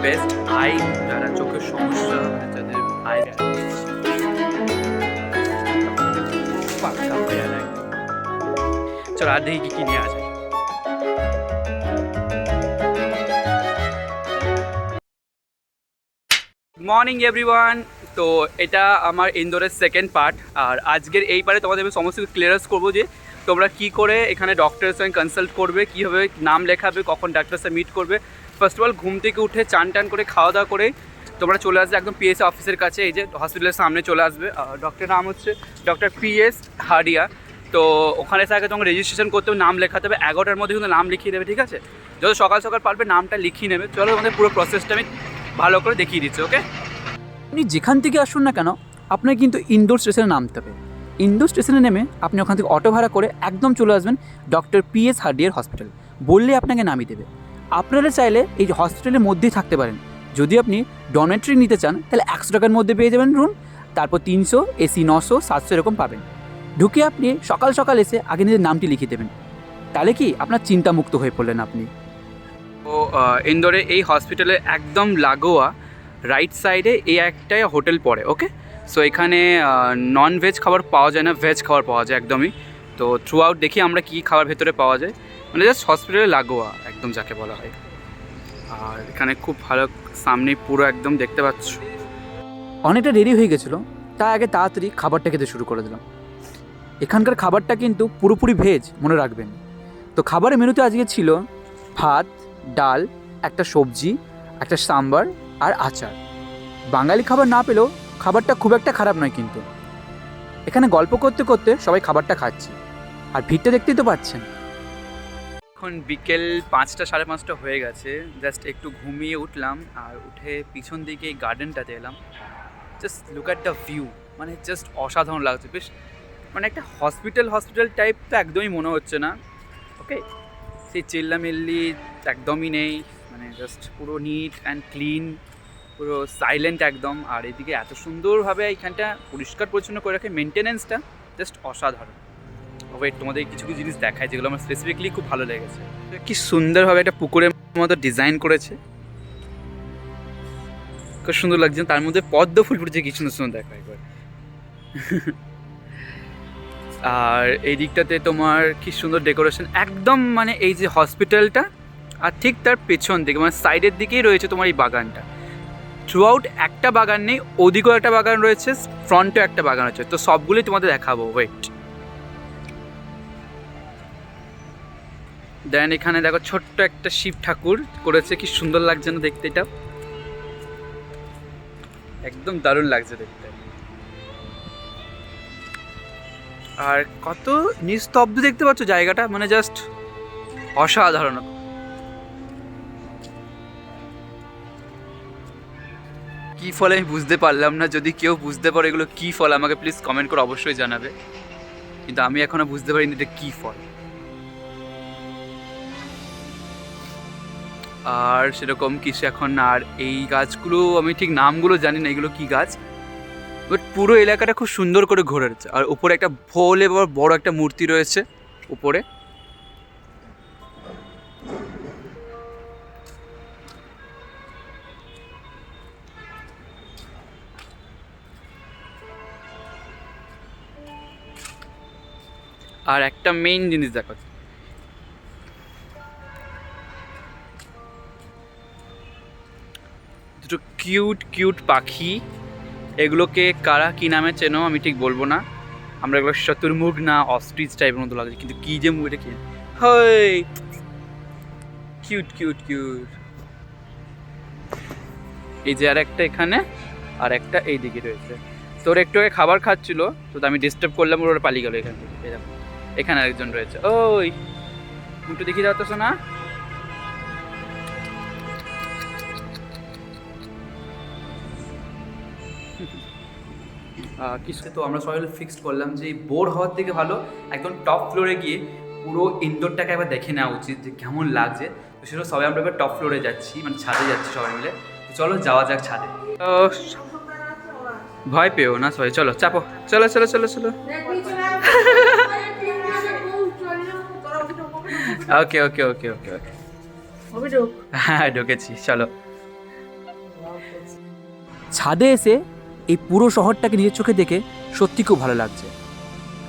Best I, যারা চোখের সমস্যা, যাদের আই চলো আর দেখি কি নিয়ে আসে। Morning everyone. তো এটা আমার ইন্দোরের সেকেন্ড পার্ট, আর আজকের এই পারে তোমাদের আমি সমস্ত কিছু ক্লিয়ারাস করবো যে তোমরা কি করে এখানে ডক্টরের সঙ্গে কনসাল্ট করবে, কীভাবে নাম লেখাবে, কখন ডাক্তারের সাথে মিট করবে। ফার্স্ট অফ অল ঘুম থেকে উঠে চান টান করে খাওয়া দাওয়া করে তোমরা চলে আসবে একদম পিএস অফিসের কাছে, এই যে হসপিটালের সামনে চলে আসবে। ডক্টরের নাম হচ্ছে ডক্টর পিএস হাডিয়া। তো ওখানে এসে আগে তোমাকে রেজিস্ট্রেশন করতে হবে, নাম লেখাতে হবে, 11টার মধ্যে কিন্তু নাম লিখিয়ে দেবে, ঠিক আছে? যত সকাল সকাল পারবে নামটা লিখিয়ে নেবে। চলো তোমাদের পুরো প্রসেসটা আমি ভালো করে দেখিয়ে দিচ্ছি, ওকে? আপনি যেখান থেকে আসুন না কেন আপনাকে কিন্তু ইন্দোর স্টেশনে নামতে হবে। ইন্দোর স্টেশনে নেমে আপনি ওখান থেকে অটো ভাড়া করে একদম চলে আসবেন ডক্টর পিএস হার্ডিয়ার হসপিটাল, বললে আপনাকে নামিয়ে দেবে। আপনারা চাইলে এই হসপিটালের মধ্যেই থাকতে পারেন। যদি আপনি ডরমেটরি নিতে চান তাহলে 100 টাকার মধ্যে পেয়ে যাবেন রুম, তারপর 300, এসি 900, 700 এরকম পাবেন। ঢুকে আপনি সকাল সকাল এসে আগে নিজের নামটি লিখিয়ে দেবেন, তাহলে কি আপনার চিন্তামুক্ত হয়ে পড়লেন আপনি। তো ইন্দোরে এই হসপিটালে একদম লাগোয়া রাইট সাইডে এই একটাই হোটেল পড়ে, ওকে? সো এখানে নন ভেজ খাবার পাওয়া যায় না, ভেজ খাবার পাওয়া যায় একদমই। তো থ্রু আউট দেখি আমরা কী খাবার ভেতরে পাওয়া যায়, মানে জাস্ট হসপিটালে লাগোয়া একদম যাকে বলা হয়। আর এখানে খুব ভালো, সামনে পুরো একদম দেখতে পাচ্ছ। অনেকটা দেরি হয়ে গেছিলো, তাই আগে তাড়াতাড়ি খাবারটা খেতে শুরু করে দিলাম। এখানকার খাবারটা কিন্তু পুরোপুরি ভেজ, মনে রাখবেন। তো খাবারের মেনুতে আজকে ছিল ভাত, ডাল, একটা সবজি, একটা সাম্বার আর আচার। বাঙালি খাবার না পেলেও খাবারটা খুব একটা খারাপ নয়, কিন্তু এখানে গল্প করতে করতে সবাই খাবারটা খাচ্ছে, আর ভিড়টা দেখতেই তো পাচ্ছেন। এখন বিকেল 5টা, 5:30 হয়ে গেছে। জাস্ট একটু ঘুমিয়ে উঠলাম, আর উঠে পিছন দিকে এই গার্ডেনটাতে এলাম। Just look at the view, মানে জাস্ট অসাধারণ লাগছে। বেশ মানে একটা হসপিটাল টাইপ তো একদমই মনে হচ্ছে না, ওকে? সেই চিল্লামিল্লি একদমই নেই, মানে জাস্ট পুরো নিট অ্যান্ড ক্লিন, পুরো সাইলেন্ট একদম। আর এদিকে এত সুন্দরভাবে এইখানটা পরিষ্কার পরিচ্ছন্ন করে রাখে, মেনটেনেন্সটা জাস্ট অসাধারণ। ওয়েট, তোমাদের কিছু কিছু জিনিস দেখায় যেগুলো আমার স্পেসিফিকলি খুব ভালো লেগেছে। কি সুন্দরভাবে একটা পুকুরের মতো ডিজাইন করেছে, খুব সুন্দর লাগছে। তার মধ্যে পদ্ম ফুল ফুটেছে, কি সুন্দর সুন্দর দেখায় একবার। আর এই দিকটাতে তোমার কি সুন্দর ডেকোরেশন একদম, মানে এই যে হসপিটালটা আর ঠিক তার পেছন দিকে মানে সাইডের দিকেই রয়েছে তোমার এই বাগানটা। থ্রু আউট একটা বাগান নেই, ওদিকেও একটা বাগান রয়েছে, ফ্রন্টেও একটা বাগান রয়েছে। তো সবগুলোই তোমাদের দেখাবো, ওয়েট। দেন এখানে দেখো ছোট্ট একটা শিব ঠাকুর করেছে, কি সুন্দর লাগছে না দেখতে, এটা একদম দারুণ লাগছে দেখতে। আর কত নিস্তব্ধ দেখতে পাচ্ছ জায়গাটা, মানে জাস্ট অসাধারণ। কি ফল আমি বুঝতে পারলাম না, যদি কেউ বুঝতে পারো এগুলো কি ফল আমাকে প্লিজ কমেন্ট করে অবশ্যই জানাবে, কিন্তু আমি এখনো বুঝতে পারিনি এটা কি ফল। আর সেরকম কিছু এখন, আর এই গাছগুলো আমি ঠিক নামগুলো জানি না এগুলো কি গাছ, বাট পুরো এলাকাটা খুব সুন্দর করে ঘুরে রয়েছে। আর উপরে একটা ভোলে বড় একটা মূর্তি রয়েছে উপরে। আর একটা মেইন জিনিস দেখো, দুটো কিউট পাখি। এগুলোকে কারা কি নামে চেনো আমি ঠিক বলবো না, আমরা এগুলো শতুর্মুখ না অস্ট্রিচ টাইপের মতো লাগছে, কিন্তু কি যে মুভিটা কি হয়, কিউট। এই যে আর একটা এখানে, আর একটা এই দিকে রয়েছে। তোর একটু আগে খাবার খাচ্ছিল, তো আমি ডিস্টার্ব করলাম, ওরা পালিয়ে গেল এখান থেকে। এখানে আরেকজন রয়েছে, ওই একটু দেখি যাচ্ছ না। কিছু তো আমরা সবাই ফিক্সড করলাম যে বোর হওয়ার থেকে ভালো একদম টপ ফ্লোরে গিয়ে পুরো ইনডোরটাকে একবার দেখে নেওয়া উচিত যে কেমন লাগছে। তো সেটা সবাই আমরা এবার টপ ফ্লোরে যাচ্ছি, মানে ছাদে যাচ্ছি সবাই মিলে। তো চলো যাওয়া যাক ছাদে। ভয় পেও না সবাই, চলো চাপো, চলো। ওকে হ্যাঁ ঢুকেছি, চলো। ছাদে এসে এই পুরো শহরটাকে নিজের চোখে দেখে সত্যি খুব ভালো লাগছে।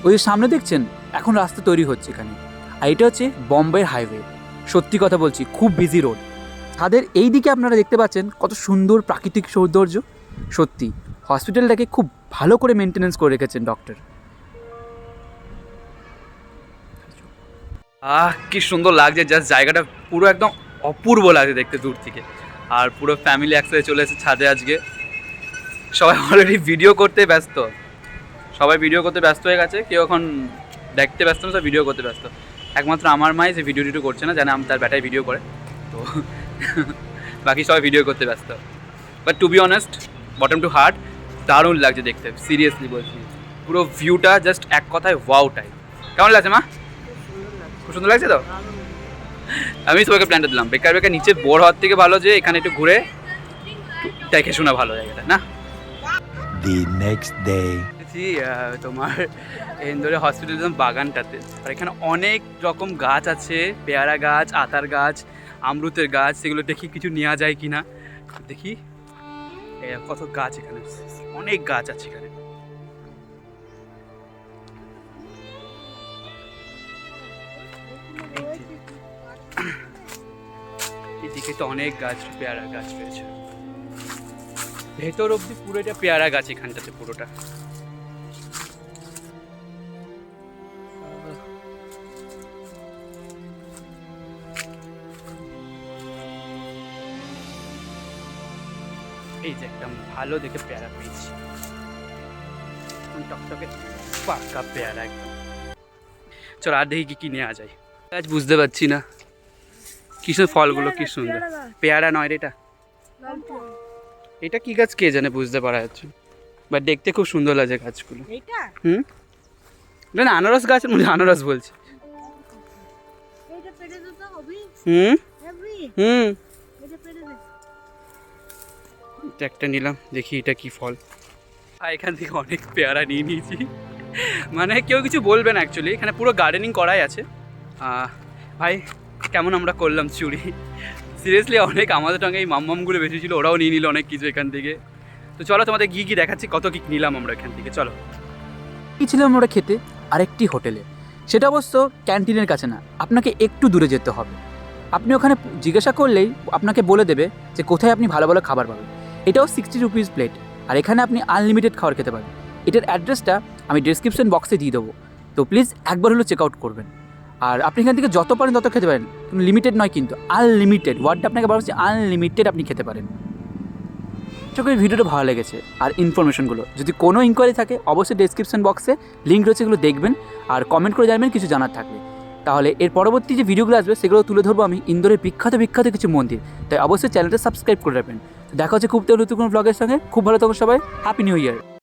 ওই যে সামনে দেখছেন, এখন রাস্তা তৈরি হচ্ছে এখানে, আর এটা হচ্ছে বম্বের হাইওয়ে। সত্যি কথা বলছি, খুব বিজি রোড। ছাদের এই দিকে আপনারা দেখতে পাচ্ছেন কত সুন্দর প্রাকৃতিক সৌন্দর্য। সত্যি হসপিটালটাকে খুব ভালো করে মেনটেনেন্স করে রেখেছেন ডক্টর। কি সুন্দর লাগছে, জাস্ট জায়গাটা পুরো একদম অপূর্ব লাগছে দেখতে দূর থেকে। আর পুরো ফ্যামিলি একসাথে চলে এসেছে ছাদে আজকে। সবাই অলরেডি ভিডিও করতে ব্যস্ত, হয়ে গেছে। কেউ এখন দেখতে ব্যস্ত না, সব ভিডিও করতে ব্যস্ত। একমাত্র আমার মাই যে ভিডিও টিডিও করছে না, জানে আমি তার ব্যাটায় ভিডিও করে, তো বাকি সবাই ভিডিও করতে ব্যস্ত। But to be honest, bottom to heart, দারুণ লাগছে দেখতে, সিরিয়াসলি বলছি। পুরো ভিউটা জাস্ট এক কথায় ওয়াও টাইপ। কেমন লাগছে মা? খুব সুন্দর লাগছে তো? আমি সবাইকে প্ল্যানটা দিলাম, বেকার নিচে বোর হওয়ার থেকে ভালো যে এখানে একটু ঘুরে দেখে শোনা ভালো জায়গাটা না। The next day. তোমার ইন্দোরে হসপিটালিজম বাগানটাতে, আর এখানে অনেক রকম গাছ আছে, পেয়ারা গাছ, আতার গাছ, আমরুতের গাছ। সেগুলো দেখি কিছু নেওয়া যায় কিনা, দেখি। কত গাছ এখানে, অনেক গাছ আছে এখানে। এদিকে তো অনেক গাছ, পেয়ারা গাছ রয়েছে ভেতর অব্দি, পুরো এটা পেয়ারা গাছ এখানটাতে পুরোটা। এই যে একদম ভালো দেখে পেয়ারা পেয়েছি, টকটকে পাকা পেয়ারা একদম। চল আর দেখি কি নেওয়া যায়। আজ বুঝতে পারছি না কি সুন্দর ফলগুলো, কি সুন্দর। পেয়ারা নয় রে এটা, এটা কি গাছ কে জানে, বুঝতে পারা যাচ্ছে। বাট দেখতে খুব সুন্দর লাগছে গাছগুলো। না আনারস গাছ, আনারস বলছে। একটা নিলাম, দেখি এটা কি ফল। এখান থেকে অনেক পেয়ারা নিয়ে নিয়েছি, মানে কেউ কিছু বলবে না অ্যাকচুয়ালি। এখানে পুরো গার্ডেনিং করাই আছে। ভাই কেমন আমরা করলাম চুরি, সিরিয়াসলি অনেক। আমাদের সঙ্গে এই মামমামগুলো বেশি ছিল, ওরাও নিয়ে নিল অনেক কিছু এখান থেকে। তো চলো তোমাদের গিয়ে দেখাচ্ছি কত কি নিলাম আমরা এখান থেকে। চলো। কি ছিলাম আমরা খেতে আরেকটি হোটেলে, সেটা অবশ্য ক্যান্টিনের কাছে না, আপনাকে একটু দূরে যেতে হবে। আপনি ওখানে জিজ্ঞাসা করলেই আপনাকে বলে দেবে যে কোথায় আপনি ভালো ভালো খাবার পাবেন। এটাও 60 রুপিস প্লেট, আর এখানে আপনি আনলিমিটেড খাবার খেতে পারেন। এটার অ্যাড্রেসটা আমি ডেসক্রিপশন বক্সে দিয়ে দেবো, তো প্লিজ একবার হলেও চেক আউট করবেন। আর আপনি এখান থেকে যত পারেন তত খেতে পারেন, কোনো লিমিটেড নয় কিন্তু, আনলিমিটেড। ওয়ার্ডটা আপনাকে বলা হচ্ছে আনলিমিটেড, আপনি খেতে পারেন। চোখে ভিডিওটা ভালো লেগেছে আর ইনফরমেশনগুলো, যদি কোনো ইনকোয়ারি থাকে অবশ্যই ডেসক্রিপশন বক্সে লিঙ্ক রয়েছে, এগুলো দেখবেন আর কমেন্ট করে জানাবেন কিছু জানার থাকলে। তাহলে এর পরবর্তী যে ভিডিওগুলো আসবে সেগুলো তুলে ধরবো আমি ইন্দোরের বিখ্যাত কিছু মন্দির। তাই অবশ্যই চ্যানেলটা সাবস্ক্রাইব করে রাখবেন। দেখা হচ্ছে খুব নতুন কোনো ব্লগের সঙ্গে। খুব ভালো থাকুন সবাই, হ্যাপি নিউ ইয়ার।